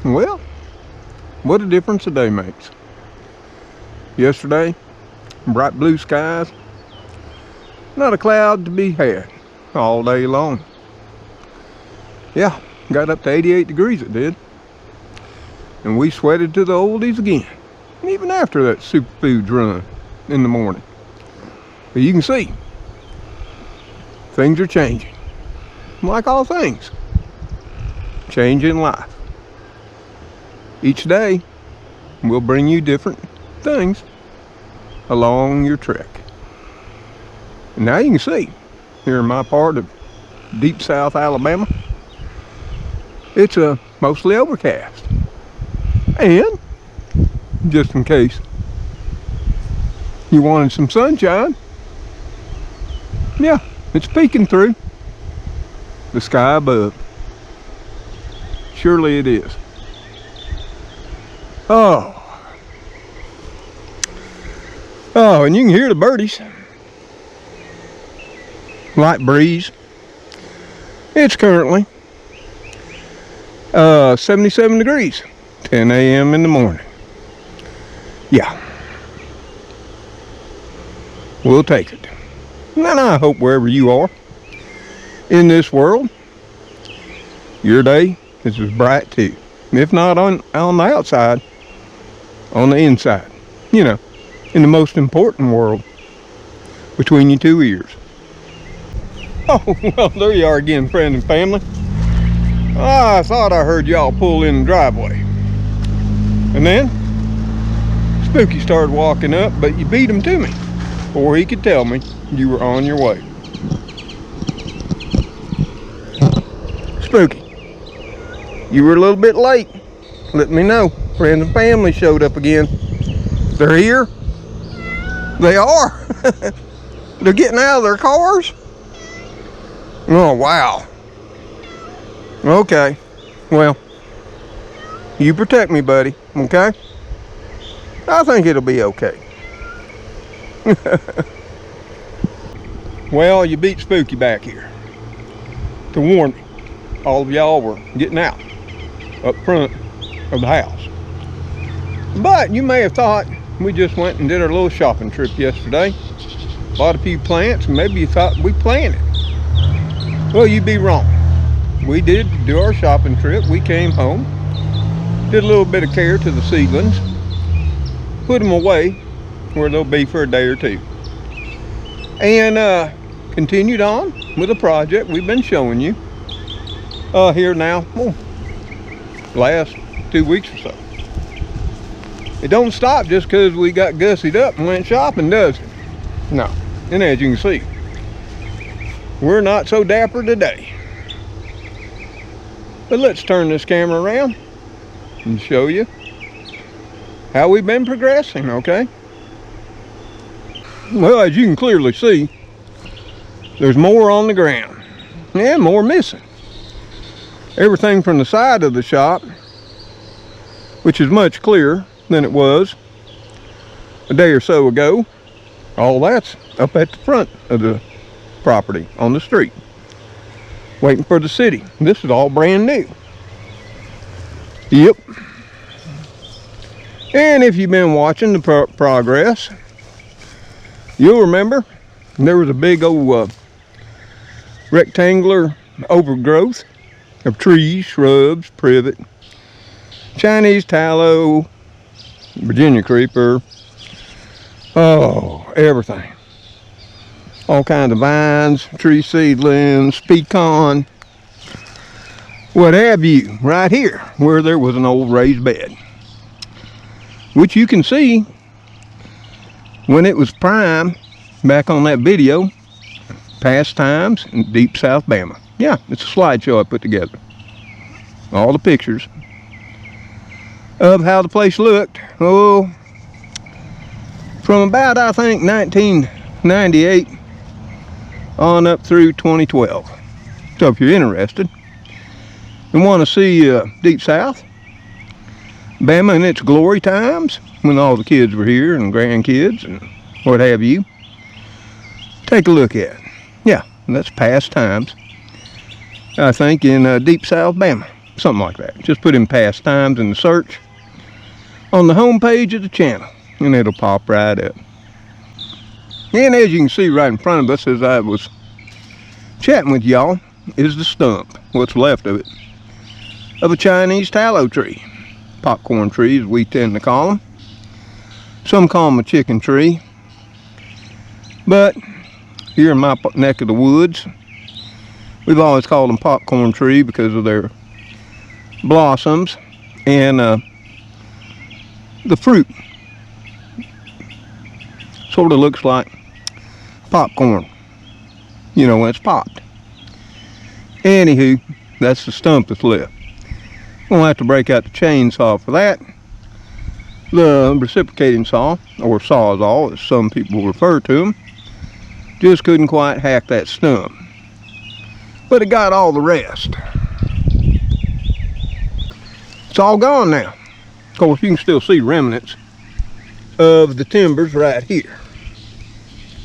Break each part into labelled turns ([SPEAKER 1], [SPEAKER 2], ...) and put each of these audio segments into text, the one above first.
[SPEAKER 1] Well, what a difference a day makes. Yesterday, bright blue skies, not a cloud to be had all day long. Yeah, got up to 88 degrees it did. And we sweated to the oldies again, even after that superfoods run in the morning. But you can see, things are changing. Like all things, change in life. Each day will bring you different things along your trek. And now you can see, here in my part of deep South Alabama, it's mostly overcast. And, just in case you wanted some sunshine, yeah, it's peeking through the sky above. Surely it is. Oh, and you can hear the birdies. Light breeze. It's currently 77 degrees, 10 a.m. in the morning. Yeah, we'll take it. And I hope wherever you are in this world, your day is as bright too. If not on the outside, on the inside. You know, in the most important world, between your two ears. Oh, well, there you are again, friend and family. I thought I heard y'all pull in the driveway. And then, Spooky started walking up, but you beat him to me before he could tell me you were on your way. Spooky, you were a little bit late. Let me know. Friends and family showed up again. They're here. They are. They're getting out of their cars. Oh, wow. Okay. Well, you protect me, buddy. Okay? I think it'll be okay. Well, you beat Spooky back here to warn me. All of y'all were getting out up front of the house. But you may have thought we just went and did our little shopping trip yesterday. Bought a few plants, and maybe you thought we planted. Well, you'd be wrong. We did do our shopping trip. We came home, did a little bit of care to the seedlings, put them away where they'll be for a day or two, and continued on with a project we've been showing you here now, last 2 weeks or so. It don't stop just because we got gussied up and went shopping, does it? No. And as you can see, we're not so dapper today. But let's turn this camera around and show you how we've been progressing, okay? Well, as you can clearly see, there's more on the ground and more missing. Everything from the side of the shop, which is much clearer than it was a day or so ago, all that's up at the front of the property on the street, waiting for the city. This is all brand new. Yep. And if you've been watching the progress, you'll remember there was a big old rectangular overgrowth of trees, shrubs, privet, Chinese tallow, Virginia creeper, oh, everything. All kinds of vines, tree seedlings, pecan, what have you, right here where there was an old raised bed, which you can see when it was prime back on that video, Past Times in Deep South Bama. Yeah, it's a slideshow I put together. All the pictures of how the place looked, oh, from about, I think, 1998 on up through 2012. So if you're interested and want to see Deep South Bama in its glory times, when all the kids were here and grandkids and what have you, take a look at it. Yeah, that's Past Times, I think, in Deep South Bama. something like that. Just put in pastimes in the search on the home page of the channel, and it'll pop right up. And as you can see right in front of us, as I was chatting with y'all, is the stump, what's left of it, of a Chinese tallow tree. Popcorn tree, as we tend to call them. Some call them a chicken tree. But here in my neck of the woods, we've always called them popcorn tree because of their blossoms and the fruit. Sort of looks like popcorn, you know, when it's popped. Anywho, that's the stump that's left. We'll have to break out the chainsaw for that. The reciprocating saw, or sawzall as some people refer to them, just couldn't quite hack that stump. But it got all the rest. It's all gone now. Of course, you can still see remnants of the timbers right here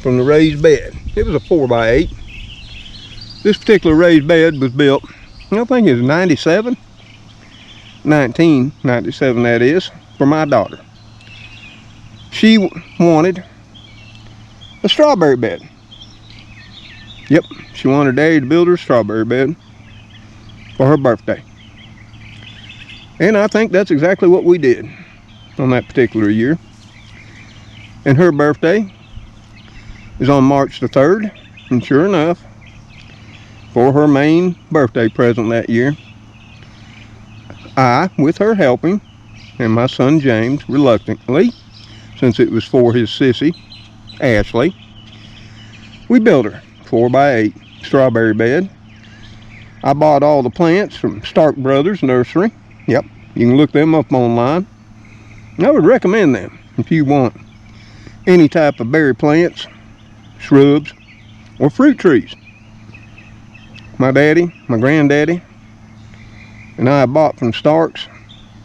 [SPEAKER 1] from the raised bed. It was a 4x8. This particular raised bed was built, I think it was 1997 that is, for my daughter. She wanted a strawberry bed. Yep, she wanted Daddy to build her a strawberry bed for her birthday. And I think that's exactly what we did on that particular year. And her birthday is on March the 3rd. And sure enough, for her main birthday present that year, I, with her helping, and my son James, reluctantly, since it was for his sissy, Ashley, we built her 4x8 strawberry bed. I bought all the plants from Stark Brothers Nursery. Yep, you can look them up online. I would recommend them if you want any type of berry plants, shrubs, or fruit trees. My daddy, my granddaddy, and I bought from Starks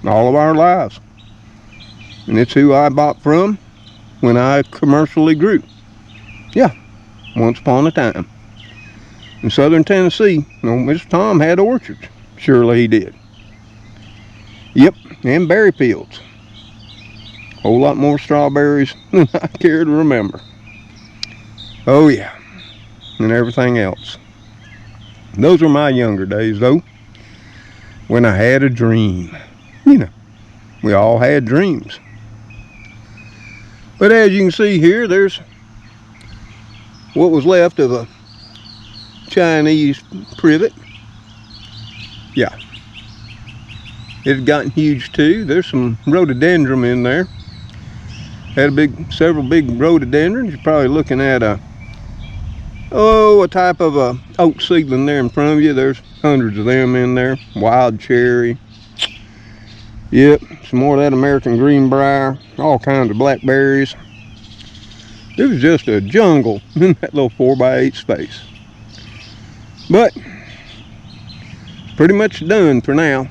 [SPEAKER 1] all of our lives. And it's who I bought from when I commercially grew. Yeah, once upon a time. In southern Tennessee, you know, Mr. Tom had orchards. Surely he did. Yep, and berry fields. A whole lot more strawberries than I care to remember. Oh yeah, and everything else. Those were my younger days though, when I had a dream. You know, we all had dreams. But as you can see here, there's what was left of a Chinese privet. Yeah, it had gotten huge too. There's some rhododendron in there. Had several big rhododendrons. You're probably looking at a type of a oak seedling there in front of you. There's hundreds of them in there. Wild cherry. Yep, some more of that American greenbrier. All kinds of blackberries. It was just a jungle in that little 4x8 space. But pretty much done for now.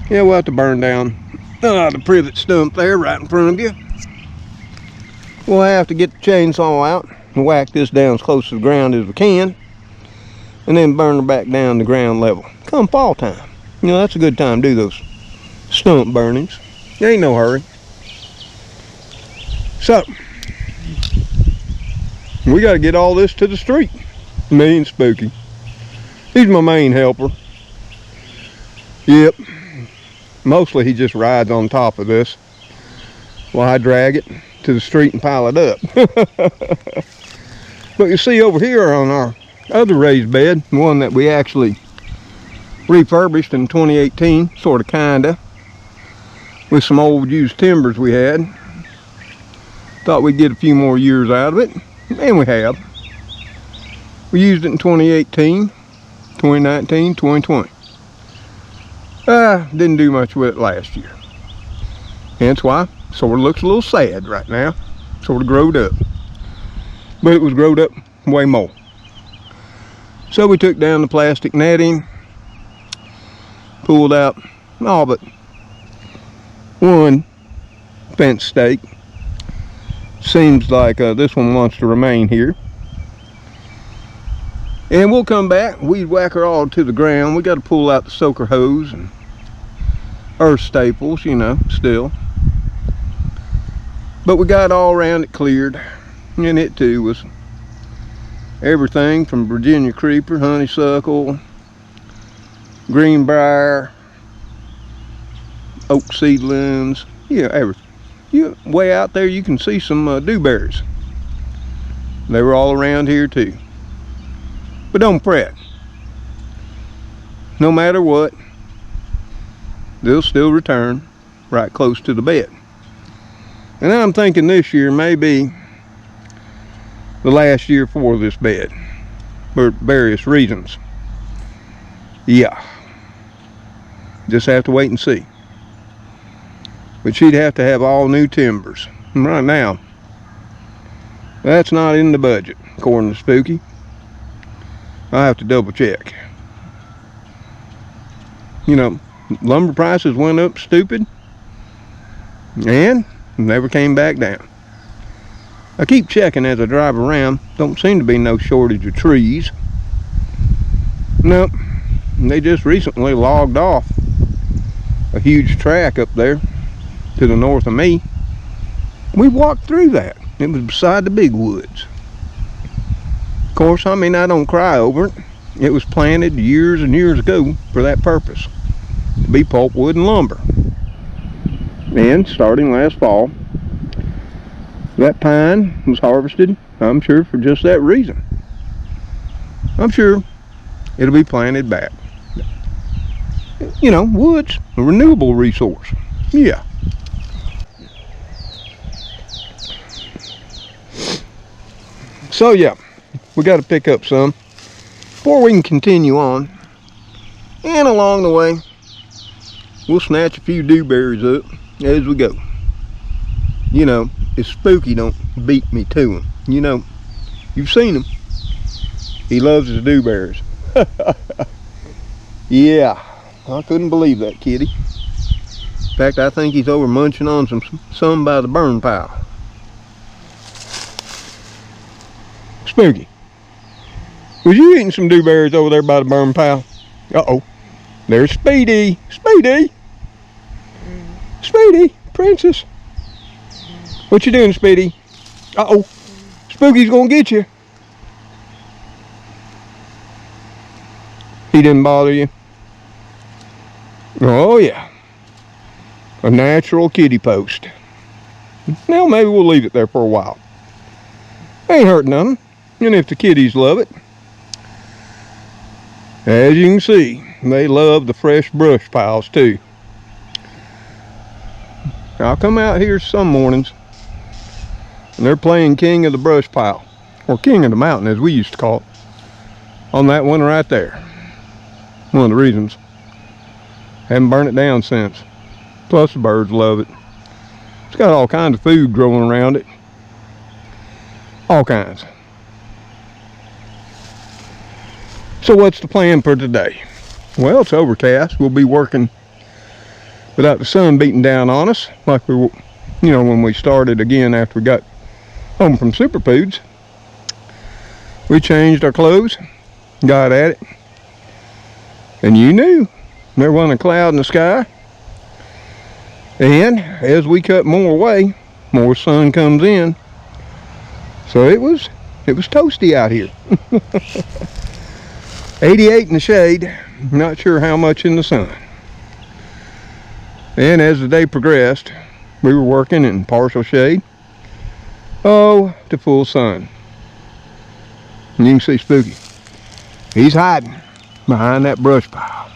[SPEAKER 1] Yeah, we'll have to burn down the privet stump there right in front of you. We'll have to get the chainsaw out and whack this down as close to the ground as we can, and then burn it back down to ground level. Come fall time, you know, that's a good time to do those stump burnings. There ain't no hurry. So we got to get all this to the street. Me and Spooky, he's my main helper. Yep, mostly he just rides on top of this while I drag it to the street and pile it up. But you see over here on our other raised bed, one that we actually refurbished in 2018, sort of kinda, with some old used timbers we had. Thought we'd get a few more years out of it, and we have. We used it in 2018, 2019, 2020. Didn't do much with it last year. Hence why it sort of looks a little sad right now. Sort of growed up. But it was growed up way more. So we took down the plastic netting, pulled out all but one fence stake. Seems like this one wants to remain here. And we'll come back, weed whack her all to the ground. We got to pull out the soaker hose and earth staples, you know, still. But we got all around it cleared. And it too was everything from Virginia creeper, honeysuckle, greenbrier, oak seedlings, yeah, everything. You way out there you can see some dewberries. They were all around here too. But don't fret. No matter what, they'll still return right close to the bed. And I'm thinking this year may be the last year for this bed for various reasons. Yeah. Just have to wait and see. But she'd have to have all new timbers. And right now, that's not in the budget, according to Spooky. I have to double check. You know, lumber prices went up stupid and never came back down. I keep checking as I drive around. Don't seem to be no shortage of trees. Nope. They just recently logged off a huge track up there to the north of me. We walked through that. It was beside the big woods. Of course, I mean, I don't cry over it. It was planted years and years ago for that purpose, to be pulpwood and lumber. And starting last fall, that pine was harvested, I'm sure, for just that reason. I'm sure it'll be planted back. You know, wood's a renewable resource. Yeah. So yeah, we got to pick up some before we can continue on. And along the way, we'll snatch a few dewberries up as we go. You know, if Spooky don't beat me to him. You know, you've seen him. He loves his dewberries. Yeah, I couldn't believe that kitty. In fact, I think he's over munching on some by the burn pile. Spooky, was you eating some dewberries over there by the burn pile? Uh-oh. There's Speedy. Speedy. Speedy. Princess. What you doing, Speedy? Uh-oh. Spooky's gonna get you. He didn't bother you? Oh, yeah. A natural kitty post. Now, maybe we'll leave it there for a while. Ain't hurting nothing. And if the kitties love it, as you can see, they love the fresh brush piles too. I'll come out here some mornings and they're playing king of the brush pile, or king of the mountain as we used to call it, on that one right there. One of the reasons. Haven't burned it down since. Plus the birds love it. It's got all kinds of food growing around it. All kinds. So what's the plan for today? Well, it's overcast. We'll be working without the sun beating down on us, like we were, you know, when we started again after we got home from Super Foods. We changed our clothes, got at it, and you knew there wasn't a cloud in the sky. And as we cut more away, more sun comes in. So it was toasty out here. 88 in the shade, not sure how much in the sun. And as the day progressed, we were working in partial shade, to full sun. And you can see Spooky. He's hiding behind that brush pile.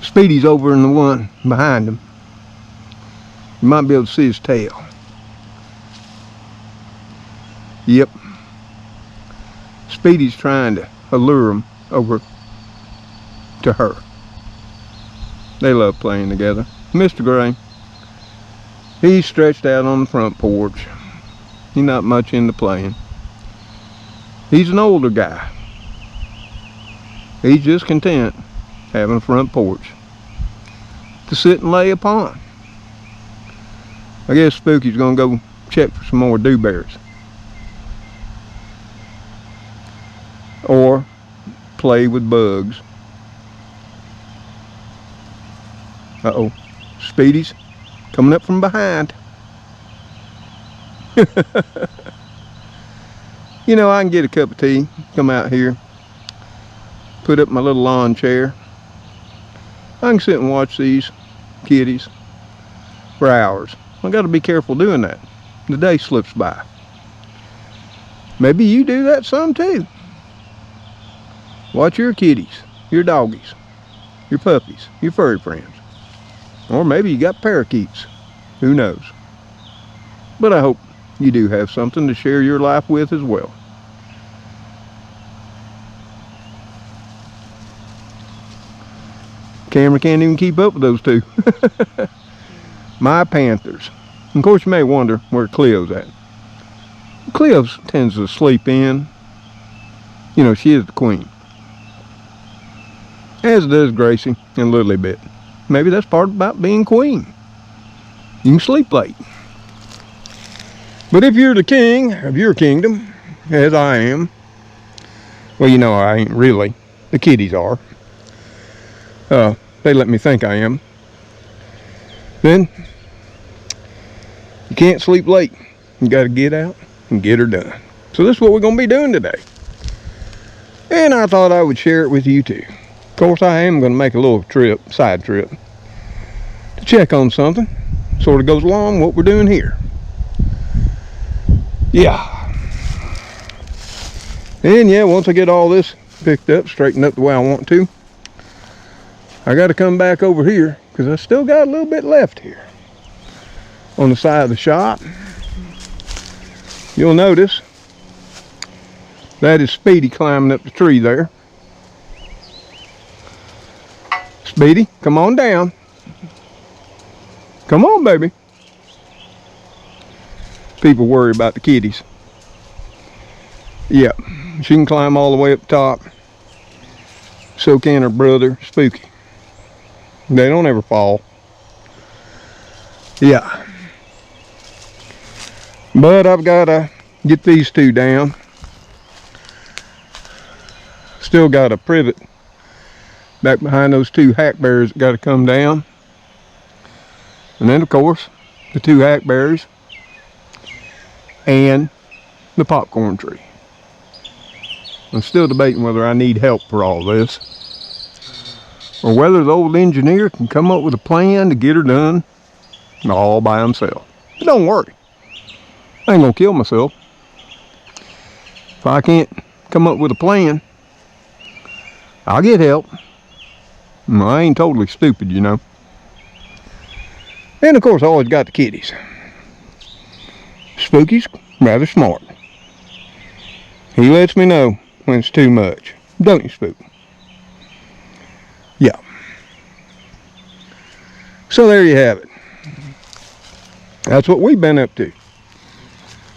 [SPEAKER 1] Speedy's over in the one behind him. You might be able to see his tail. Yep. Speedy's trying to allure him over to her. They love playing together. Mr. Gray, he's stretched out on the front porch. He's not much into playing. He's an older guy. He's just content having a front porch to sit and lay upon. I guess Spooky's gonna go check for some more dewberries. or play with bugs. Uh-oh, Speedy's coming up from behind. You know, I can get a cup of tea, come out here, put up my little lawn chair. I can sit and watch these kitties for hours. I got to be careful doing that. The day slips by. Maybe you do that some too. Watch your kitties, your doggies, your puppies, your furry friends. Or maybe you got parakeets. Who knows? But I hope you do have something to share your life with as well. Camera can't even keep up with those two. My panthers. Of course, you may wonder where Cleo's at. Cleo tends to sleep in. You know, she is the queen. As does Gracie and Lily Bit. Maybe that's part about being queen. You can sleep late. But if you're the king of your kingdom, as I am, well, you know I ain't really. The kitties are. They let me think I am. Then, you can't sleep late. You got to get out and get her done. So this is what we're going to be doing today. And I thought I would share it with you too. Of course, I am going to make a little trip, side trip, to check on something. Sort of goes along what we're doing here. Yeah. And yeah, once I get all this picked up, straightened up the way I want to, I got to come back over here because I still got a little bit left here on the side of the shop. You'll notice that is Speedy climbing up the tree there. Speedy, come on down. Come on, baby. People worry about the kitties. Yep, she can climb all the way up top. So can her brother, Spooky. They don't ever fall. Yeah. But I've got to get these two down. Still got a privet back behind those two hackberries that got to come down. And then, of course, the two hackberries and the popcorn tree. I'm still debating whether I need help for all this, or whether the old engineer can come up with a plan to get her done all by himself. But don't worry, I ain't gonna kill myself. If I can't come up with a plan, I'll get help. I ain't totally stupid, you know. And of course, I always got the kitties. Spooky's rather smart. He lets me know when it's too much. Don't you, Spook? Yeah. So there you have it. That's what we've been up to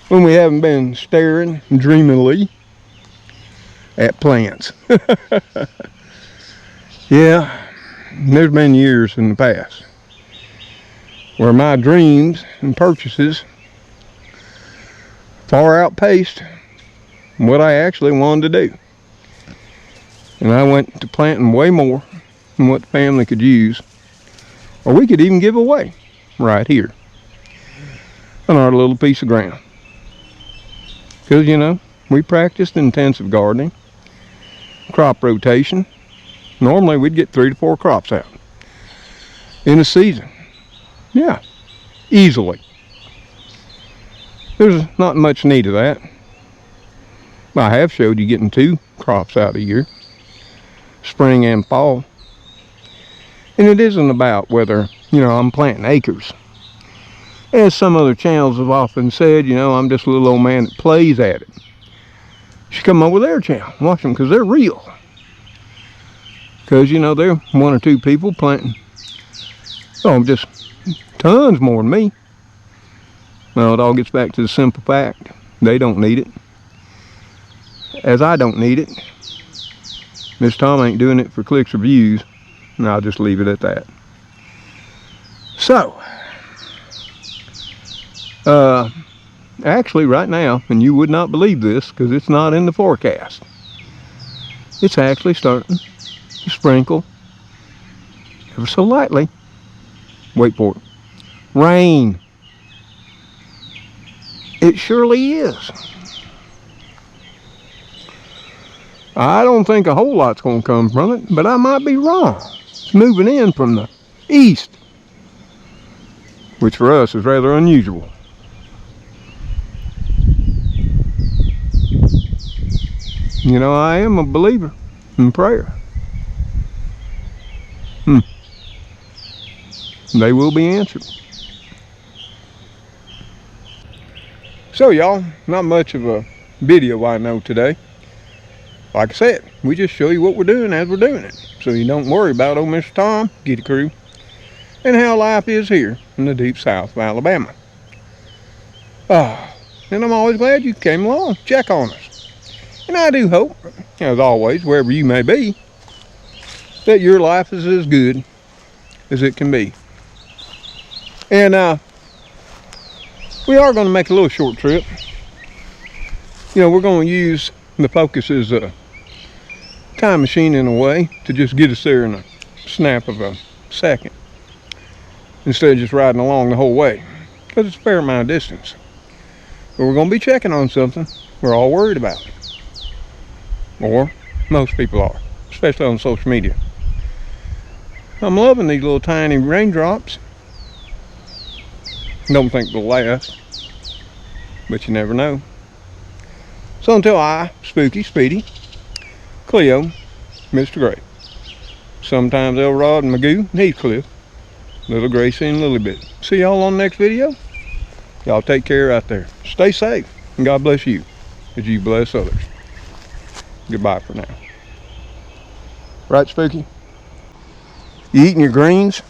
[SPEAKER 1] when we haven't been staring dreamily at plants. Yeah, there's been years in the past where my dreams and purchases far outpaced what I actually wanted to do. And I went to planting way more than what the family could use, or we could even give away right here on our little piece of ground. Because, you know, we practiced intensive gardening, crop rotation. Normally we'd get 3 to 4 crops out in a season. Yeah, easily. There's not much need of that. I have showed you getting 2 crops out a year, spring and fall. And it isn't about whether, you know, I'm planting acres. As some other channels have often said, you know, I'm just a little old man that plays at it. You should come up with their channel, watch them, because they're real. Because, you know, they're 1 or 2 people planting, just tons more than me. Well, it all gets back to the simple fact, they don't need it. As I don't need it. Miss Tom ain't doing it for clicks or views, and I'll just leave it at that. So, actually right now, and you would not believe this because it's not in the forecast, it's actually starting to sprinkle ever so lightly. Wait for it. Rain. It surely is. I don't think a whole lot's going to come from it, but I might be wrong. It's moving in from the east, which for us is rather unusual. You know, I am a believer in prayer. They will be answered. So y'all, not much of a video I know today. Like I said, we just show you what we're doing as we're doing it. So you don't worry about old Mr. Tom, Get a Crew, and how life is here in the deep south of Alabama. And I'm always glad you came along, check on us. And I do hope, as always, wherever you may be, that your life is as good as it can be. And we are going to make a little short trip. You know, we're going to use the Focus as a time machine in a way to just get us there in a snap of a second, instead of just riding along the whole way, because it's a fair amount of distance. But we're going to be checking on something we're all worried about, or most people are, especially on social media. I'm loving these little tiny raindrops. Don't think they'll last, but you never know. So until I, Spooky, Speedy, Cleo, Mr. Gray, sometimes Elrod and Magoo, Heathcliff, Little Gracie and Lilybit. See y'all on the next video. Y'all take care out there. Stay safe, and God bless you as you bless others. Goodbye for now. Right, Spooky? You eating your greens?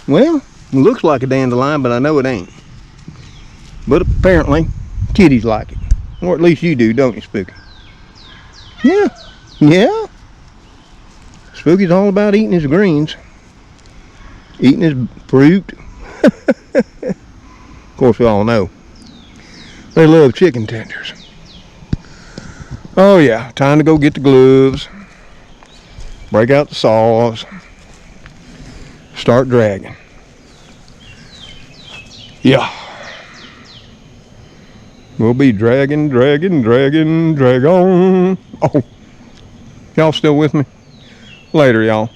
[SPEAKER 1] Well, it looks like a dandelion, but I know it ain't. But apparently, kitties like it. Or at least you do, don't you, Spooky? Yeah. Spooky's all about eating his greens. Eating his fruit. Of course, we all know they love chicken tenders. Oh yeah, time to go get the gloves. Break out the saws. Start dragging. Yeah. We'll be dragging, drag on. Oh, y'all still with me? Later, y'all.